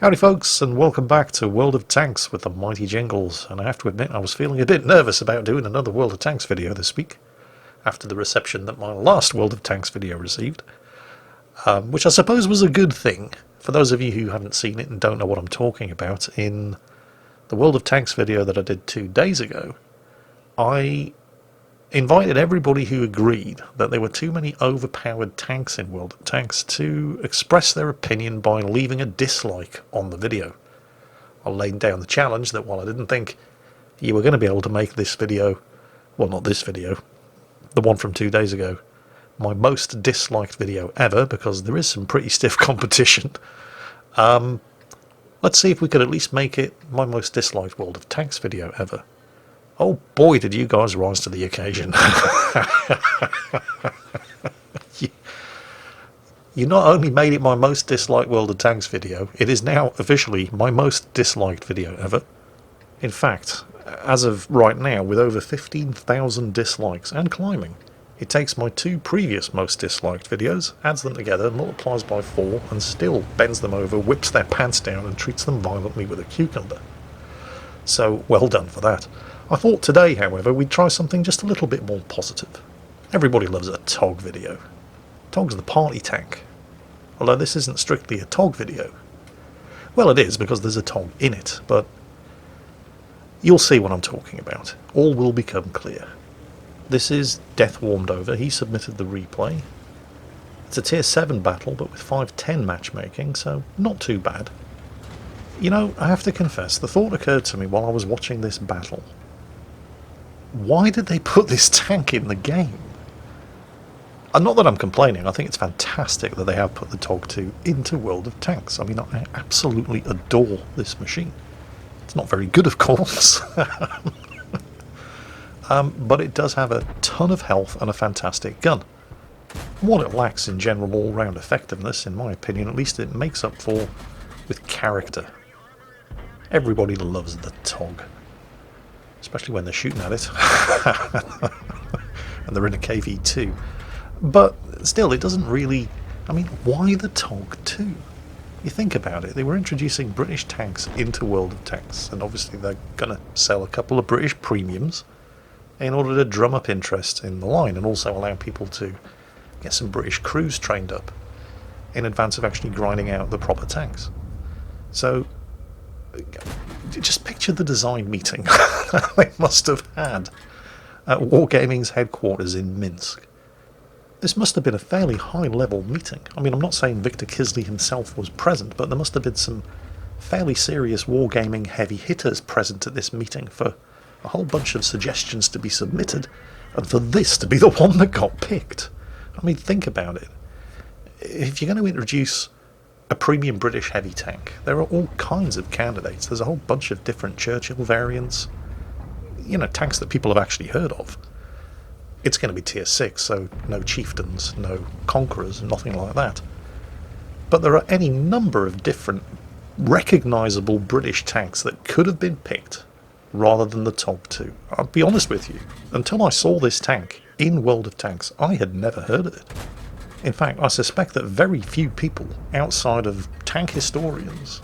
Howdy folks, and welcome back to World of Tanks with the mighty Jingles. And I have to admit I was feeling a bit nervous about doing another World of Tanks video this week, after the reception that my last World of Tanks video received, which I suppose was a good thing. For those of you who haven't seen it and don't know what I'm talking about, in the World of Tanks video that I did 2 days ago, I invited everybody who agreed that there were too many overpowered tanks in World of Tanks to express their opinion by leaving a dislike on the video. I laid down the challenge that while I didn't think you were going to be able to make this video, well, not this video, the one from 2 days ago, my most disliked video ever, because there is some pretty stiff competition, let's see if we could at least make it my most disliked World of Tanks video ever. Oh boy, did you guys rise to the occasion. You not only made it my most disliked World of Tanks video, it is now officially my most disliked video ever. In fact, as of right now, with over 15,000 dislikes and climbing, it takes my 2 previous most disliked videos, adds them together, multiplies by 4, and still bends them over, whips their pants down, and treats them violently with a cucumber. So, well done for that. I thought today, however, we'd try something just a little bit more positive. Everybody loves a TOG video. TOG's the party tank. Although this isn't strictly a TOG video. Well, it is, because there's a TOG in it, but you'll see what I'm talking about. All will become clear. This is Death Warmed Over. He submitted the replay. It's a tier 7 battle, but with 510 matchmaking, so not too bad. You know, I have to confess, the thought occurred to me while I was watching this battle. Why did they put this tank in the game? And not that I'm complaining, I think it's fantastic that they have put the TOG 2 into World of Tanks. I mean, I absolutely adore this machine. It's not very good, of course. But it does have a ton of health and a fantastic gun. What it lacks in general all-round effectiveness, in my opinion, at least it makes up for with character. Everybody loves the TOG. Especially when they're shooting at it. And they're in a KV2. But still, it doesn't really... I mean, why the TOG 2? You think about it, they were introducing British tanks into World of Tanks, and obviously they're going to sell a couple of British premiums in order to drum up interest in the line, and also allow people to get some British crews trained up in advance of actually grinding out the proper tanks. So... just picture the design meeting they must have had at Wargaming's headquarters in Minsk. This must have been a fairly high-level meeting. I mean, I'm not saying Victor Kisley himself was present, but there must have been some fairly serious Wargaming heavy hitters present at this meeting for a whole bunch of suggestions to be submitted, and for this to be the one that got picked. I mean, think about it. If you're going to introduce a premium British heavy tank, there are all kinds of candidates. There's a whole bunch of different Churchill variants, you know, tanks that people have actually heard of. It's going to be tier 6, so no chieftains, no conquerors, nothing like that. But there are any number of different recognisable British tanks that could have been picked rather than the TOG 2. I'll be honest with you, until I saw this tank in World of Tanks, I had never heard of it. In fact, I suspect that very few people outside of tank historians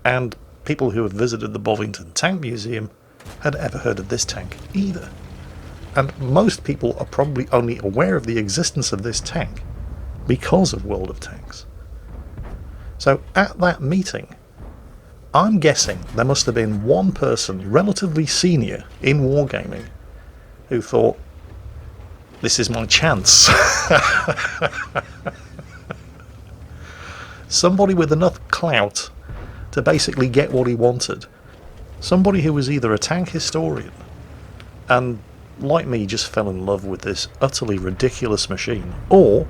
and people who have visited the Bovington Tank Museum had ever heard of this tank either. And most people are probably only aware of the existence of this tank because of World of Tanks. So at that meeting, I'm guessing there must have been one person relatively senior in Wargaming who thought, this is my chance. Somebody with enough clout to basically get what he wanted. Somebody who was either a tank historian and, like me, just fell in love with this utterly ridiculous machine, or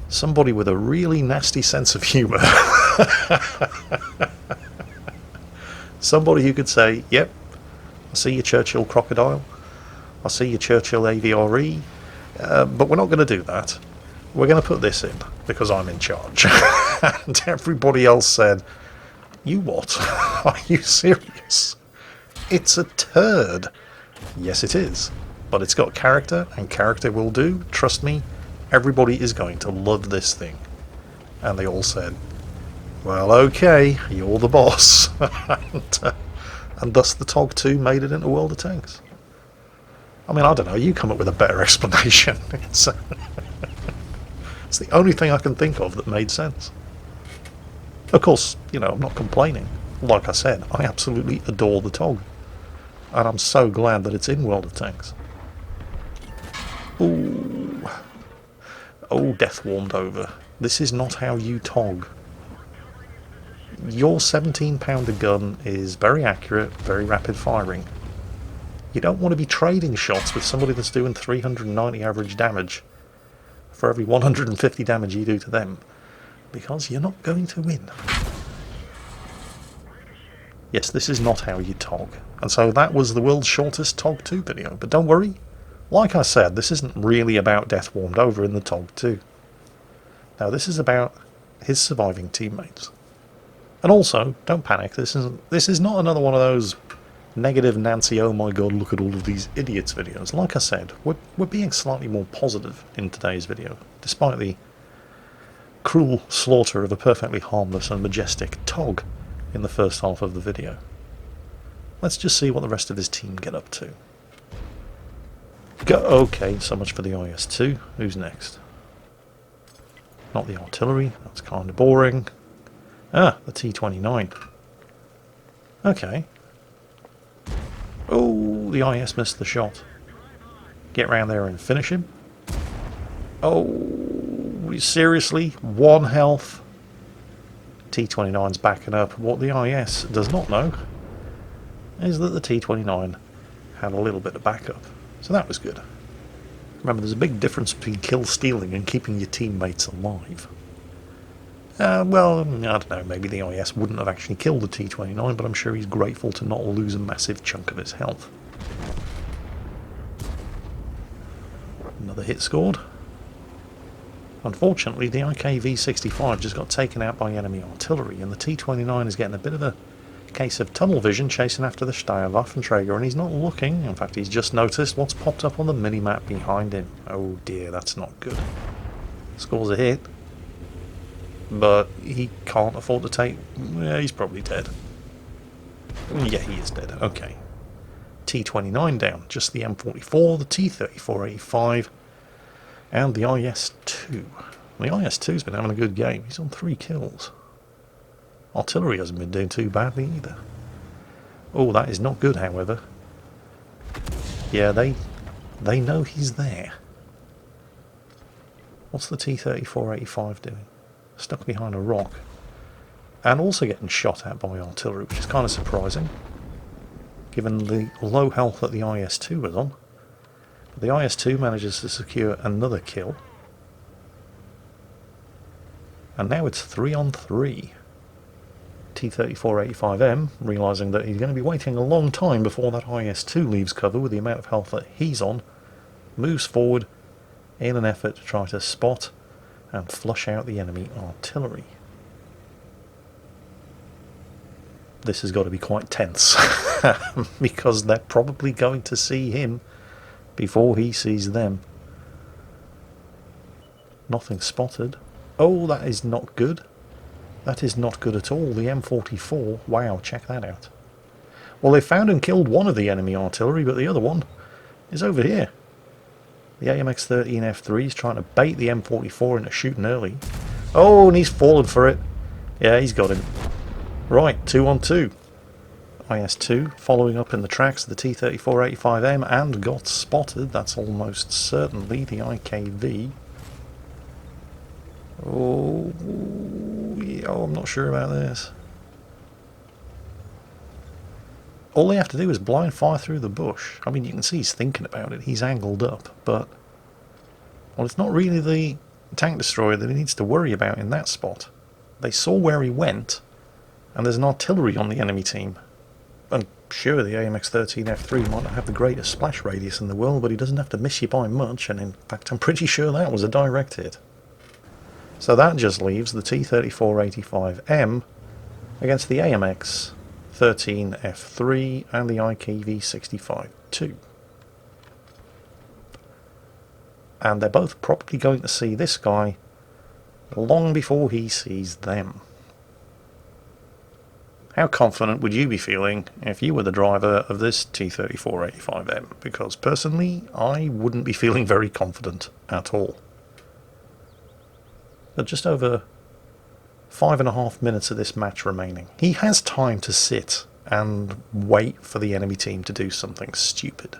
somebody with a really nasty sense of humour. Somebody who could say, yep, I see your Churchill Crocodile, I see your Churchill AVRE, but we're not going to do that. We're going to put this in, because I'm in charge. And everybody else said, you what? Are you serious? It's a turd. Yes, it is. But it's got character, and character will do. Trust me, everybody is going to love this thing. And they all said, Well, okay, you're the boss. And thus the TOG 2 made it into World of Tanks. I mean, I don't know, you come up with a better explanation. It's the only thing I can think of that made sense. Of course, you know, I'm not complaining. Like I said, I absolutely adore the TOG. And I'm so glad that it's in World of Tanks. Ooh. Oh, death warmed over. This is not how you TOG. Your 17-pounder gun is very accurate, very rapid firing. You don't want to be trading shots with somebody that's doing 390 average damage for every 150 damage you do to them, because you're not going to win. Yes, this is not how you TOG. And so that was the world's shortest TOG 2 video. But don't worry, like I said, this isn't really about death warmed over in the TOG 2. Now this is about his surviving teammates. And also, don't panic, this is not another one of those negative Nancy, oh my god, look at all of these idiots videos. Like I said, we're being slightly more positive in today's video, despite the cruel slaughter of a perfectly harmless and majestic TOG in the first half of the video. Let's just see what the rest of his team get up to. Okay, so much for the IS-2. Who's next? Not the artillery, that's kind of boring. Ah, the T-29. Okay. Oh, the IS missed the shot. Get round there and finish him. Oh, seriously? 1 health? T-29's backing up. What the IS does not know is that the T-29 had a little bit of backup. So that was good. Remember, there's a big difference between kill stealing and keeping your teammates alive. Well, I don't know, maybe the IS wouldn't have actually killed the T-29, but I'm sure he's grateful to not lose a massive chunk of his health. Another hit scored. Unfortunately, the IKV-65 just got taken out by enemy artillery, and the T-29 is getting a bit of a case of tunnel vision chasing after the Steyr-Waffenträger, and he's not looking. In fact, he's just noticed what's popped up on the mini-map behind him. Oh dear, that's not good. Scores a hit. But he can't afford to take... Yeah, he's probably dead. Yeah, he is dead. Okay. T-29 down. Just the M44, the T-34-85, and the IS-2. The IS-2's been having a good game. He's on 3 kills. Artillery hasn't been doing too badly either. Oh, that is not good, however. Yeah, they know he's there. What's the T-34-85 doing? Stuck behind a rock, and also getting shot at by artillery, which is kind of surprising given the low health that the IS-2 was on. But the IS-2 manages to secure another kill, and now it's 3 on 3. T-34-85M, realising that he's going to be waiting a long time before that IS-2 leaves cover with the amount of health that he's on, moves forward in an effort to try to spot and flush out the enemy artillery. This has got to be quite tense, because they're probably going to see him before he sees them. Nothing spotted. Oh, that is not good. That is not good at all. The M44, wow, check that out. Well, they found and killed one of the enemy artillery, but the other one is over here. The AMX-13F3 is trying to bait the M44 into shooting early. Oh, and he's fallen for it. Yeah, he's got him. Right, 2 on 2. IS-2 following up in the tracks of the T-34-85M and got spotted. That's almost certainly the IKV. Oh, yeah, I'm not sure about this. All they have to do is blind fire through the bush. I mean, you can see he's thinking about it. He's angled up, but... well, it's not really the tank destroyer that he needs to worry about in that spot. They saw where he went, and there's an artillery on the enemy team. And sure, the AMX-13F3 might not have the greatest splash radius in the world, but he doesn't have to miss you by much, and in fact, I'm pretty sure that was a direct hit. So that just leaves the T-34-85M against the AMX-13F3 and the IKV-65-2. And they're both probably going to see this guy long before he sees them. How confident would you be feeling if you were the driver of this T3485M? Because personally, I wouldn't be feeling very confident at all. But just over 5.5 minutes of this match remaining. He has time to sit and wait for the enemy team to do something stupid.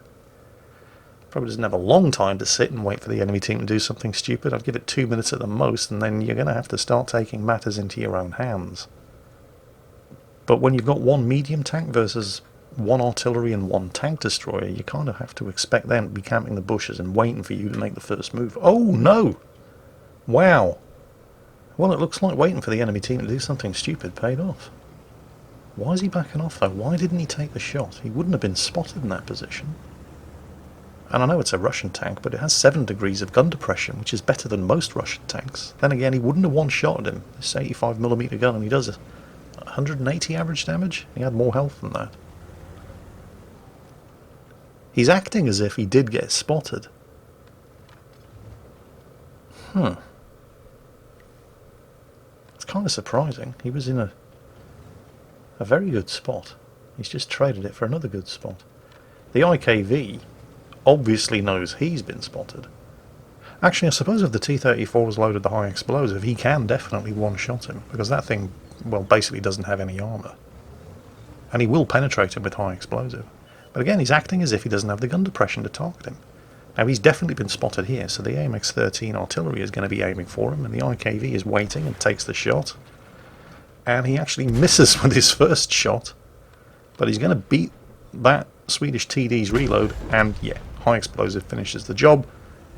Probably doesn't have a long time to sit and wait for the enemy team to do something stupid. I'd give it 2 minutes at the most, and then you're going to have to start taking matters into your own hands. But when you've got one medium tank versus one artillery and one tank destroyer, you kind of have to expect them to be camping the bushes and waiting for you to make the first move. Oh no! Wow! Well, it looks like waiting for the enemy team to do something stupid paid off. Why is he backing off though? Why didn't he take the shot? He wouldn't have been spotted in that position. And I know it's a Russian tank, but it has 7 degrees of gun depression, which is better than most Russian tanks. Then again, he wouldn't have one-shotted him. This 85mm gun, and he does 180 average damage? He had more health than that. He's acting as if he did get spotted. It's kind of surprising. He was in a very good spot. He's just traded it for another good spot. The IKV obviously knows he's been spotted. Actually, I suppose if the T-34 was loaded the high explosive, he can definitely one-shot him, because that thing, well, basically doesn't have any armour. And he will penetrate him with high explosive. But again, he's acting as if he doesn't have the gun depression to target him. Now, he's definitely been spotted here, so the AMX-13 artillery is going to be aiming for him, and the IKV is waiting and takes the shot. And he actually misses with his first shot, but he's going to beat that Swedish TD's reload, and yeah, high explosive finishes the job.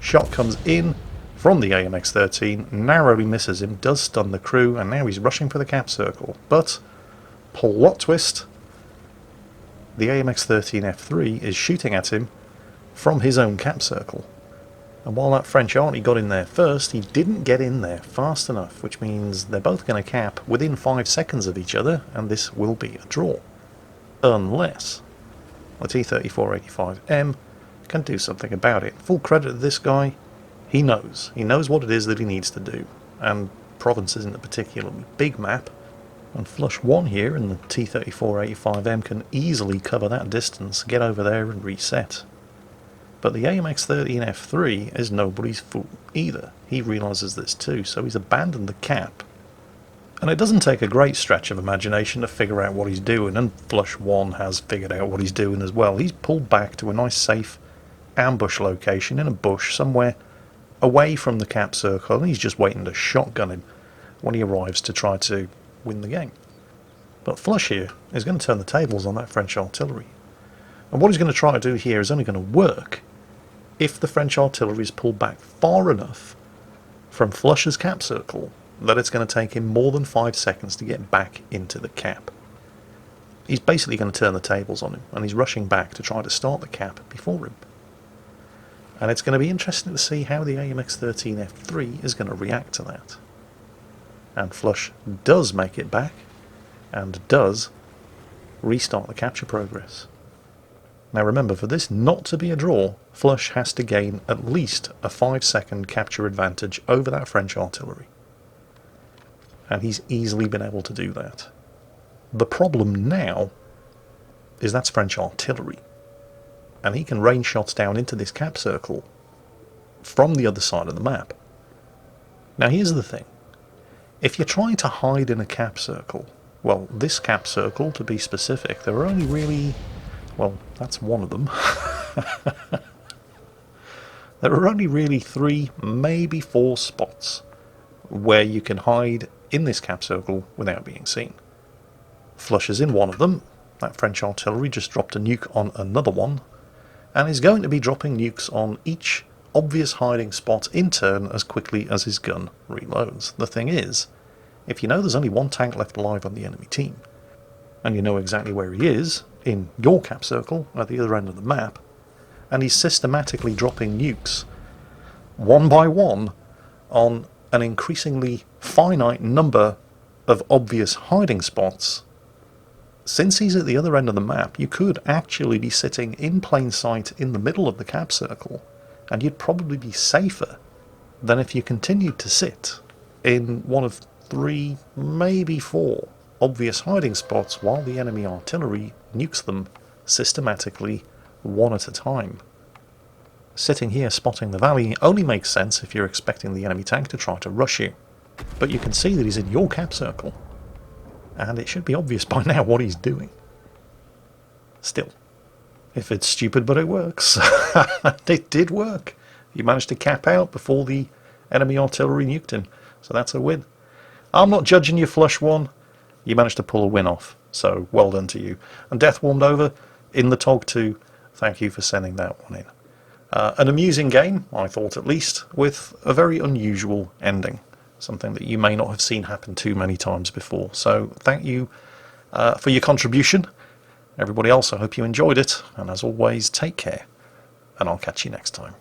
Shot comes in from the AMX-13, narrowly misses him, does stun the crew, and now he's rushing for the cap circle. But, plot twist, the AMX-13 F3 is shooting at him from his own cap circle. And while that French arty got in there first, he didn't get in there fast enough, which means they're both going to cap within 5 seconds of each other, and this will be a draw. Unless the T-3485M can do something about it. Full credit to this guy, he knows. He knows what it is that he needs to do. And Provence isn't a particularly big map, and flush 1 here, and the T-3485M can easily cover that distance, get over there and reset. But the AMX-13 F3 is nobody's fool either. He realises this too, so he's abandoned the cap. And it doesn't take a great stretch of imagination to figure out what he's doing, and Flush 1 has figured out what he's doing as well. He's pulled back to a nice safe ambush location in a bush somewhere away from the cap circle, and he's just waiting to shotgun him when he arrives to try to win the game. But Flush here is going to turn the tables on that French artillery. And what he's going to try to do here is only going to work if the French artillery is pulled back far enough from Flush's cap circle that it's going to take him more than 5 seconds to get back into the cap. He's basically going to turn the tables on him, and he's rushing back to try to start the cap before him. And it's going to be interesting to see how the AMX-13 F3 is going to react to that. And Flush does make it back, and does restart the capture progress. Now remember, for this not to be a draw, Flush has to gain at least a 5-second capture advantage over that French artillery. And he's easily been able to do that. The problem now is that's French artillery. And he can rain shots down into this cap circle from the other side of the map. Now here's the thing. If you're trying to hide in a cap circle, well, this cap circle to be specific, there are only really... well, that's one of them. There are only really 3, maybe 4 spots where you can hide in this cap circle without being seen. Flush is in one of them. That French artillery just dropped a nuke on another one, and is going to be dropping nukes on each obvious hiding spot in turn as quickly as his gun reloads. The thing is, if you know there's only 1 tank left alive on the enemy team, and you know exactly where he is, in your cap circle at the other end of the map, and he's systematically dropping nukes one by one on an increasingly finite number of obvious hiding spots, since he's at the other end of the map, you could actually be sitting in plain sight in the middle of the cap circle, and you'd probably be safer than if you continued to sit in one of 3, maybe 4 obvious hiding spots while the enemy artillery nukes them systematically, one at a time. Sitting here spotting the valley only makes sense if you're expecting the enemy tank to try to rush you. But you can see that he's in your cap circle, and it should be obvious by now what he's doing. Still, if it's stupid but it works, it did work. He managed to cap out before the enemy artillery nuked him, so that's a win. I'm not judging you, Flush One. You managed to pull a win off, so well done to you. And Death Warmed Over in the TOG 2, thank you for sending that one in. An amusing game, I thought at least, with a very unusual ending. Something that you may not have seen happen too many times before. So thank you for your contribution. Everybody else, I hope you enjoyed it. And as always, take care. And I'll catch you next time.